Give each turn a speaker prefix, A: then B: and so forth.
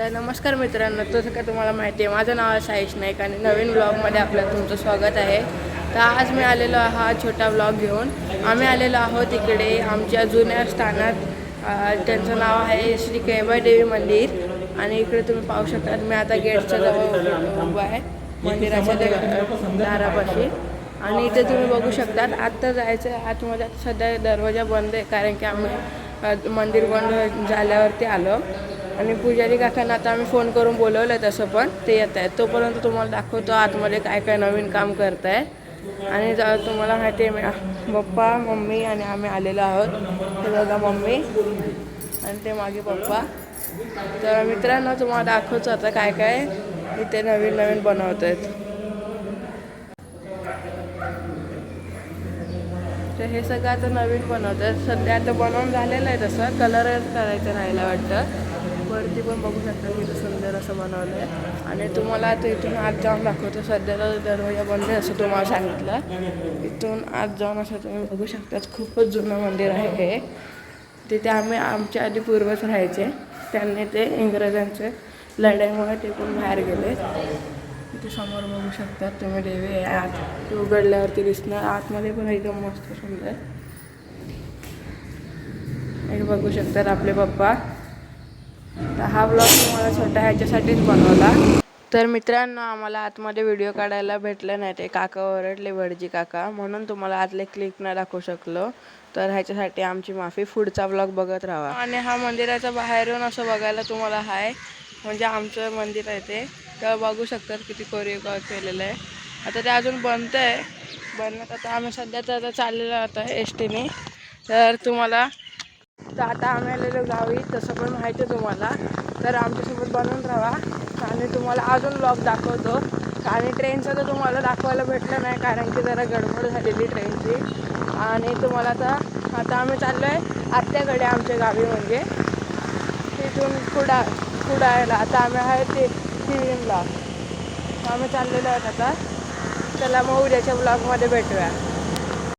A: तर नमस्कार मित्रांनो, तसं काय तुम्हाला माहिती आहे माझं नाव आहे साईश नाईक आणि नवीन व्लॉगमध्ये आपलं तुमचं स्वागत आहे. तर आज मी आलेलो हा छोटा व्लॉग घेऊन. आम्ही आलेलो आहोत इकडे आमच्या जुन्या स्थानात. त्यांचं नाव आहे श्री कैवाई देवी मंदिर आणि इकडे तुम्ही पाहू शकता मी आता गेटच्या जवळ उभा आहे मंदिराच्या दारापाशी. आणि इथे तुम्ही बघू शकता आत्ता जायचं आतमध्ये. सध्या दरवाजा बंद आहे कारण की आम्ही मंदिर बंद झाल्यावरती आलो आणि पुजारी काकांना आता आम्ही फोन करून बोलवलं आहे, तसं पण ते येत आहेत. तोपर्यंत तुम्हाला दाखवतो आतमध्ये काय काय नवीन काम करत आहे. आणि तुम्हाला माहिती आहे पप्पा मम्मी आणि आम्ही आलेलो आहोत. ते बघा मम्मी आणि ते मागे पप्पा. तर मित्रांनो तुम्हाला दाखवतो आता काय काय इथे नवीन नवीन बनवत आहेत. तर हे सगळं आता नवीन बनवतात. सध्या आता बनवून झालेलं आहे, तसं कलरच करायचं राहायला वाटतं. वरती पण बघू शकता किती सुंदर असं बनवलं आहे. आणि तुम्हाला आता इथून आत जाऊन दाखवतो. सध्याला दरवाजा बंद आहे असं तुम्हाला सांगितलं. इथून आत जाऊन असं तुम्ही बघू शकता. खूपच जुनं मंदिर आहे हे. तिथे आमच्या आधी पूर्वज राहायचे. त्यांनी ते इंग्रजांचे लढाईमुळे ते पण बाहेर गेले. इथे समोर बघू शकता तुम्ही देवी आहे. आत उघडल्यावरती दिसणार. आतमध्ये पण एकदम मस्त सुंदर हे बघू शकतात आपले पप्पा. तर हा ब्लॉग तुम्हाला छोटा ह्याच्यासाठीच बनवला. तर मित्रांनो आम्हाला आतमध्ये व्हिडिओ काढायला भेटलं नाही. ते काका ओरडले भटजी काका, म्हणून तुम्हाला आतले क्लिप नाही दाखवू शकलो. तर ह्याच्यासाठी आमची माफी. पुढचा ब्लॉग बघत राहा. आणि हा मंदिराचा बाहेरून असं बघायला तुम्हाला आहे म्हणजे आमचं मंदिर आहे ते. तर बघू शकतात किती कोरिओग्राफ केलेलं आहे. आता ते अजून बनतं आहे. बनवत आता आम्ही सध्या तर चाललेलो आता एस टीने. तर तुम्हाला तर आता आम्ही आलेलो गावी, तसं पण माहिती आहे तुम्हाला. तर आमच्यासोबत बनवून राहा आणि तुम्हाला अजून ब्लॉग दाखवतो. आणि ट्रेनचं तर तुम्हाला दाखवायला भेटलं नाही कारण की जरा गडबड झालेली ट्रेनची. आणि तुम्हाला आता आम्ही चाललो आहे आत्याकडे आमच्या गावी, म्हणजे तिथून कुडाळला. आता आम्ही आहे ते सिविलला आम्ही चाललेलो आहेत आता. चला मग उद्याच्या ब्लॉगमध्ये भेटूया.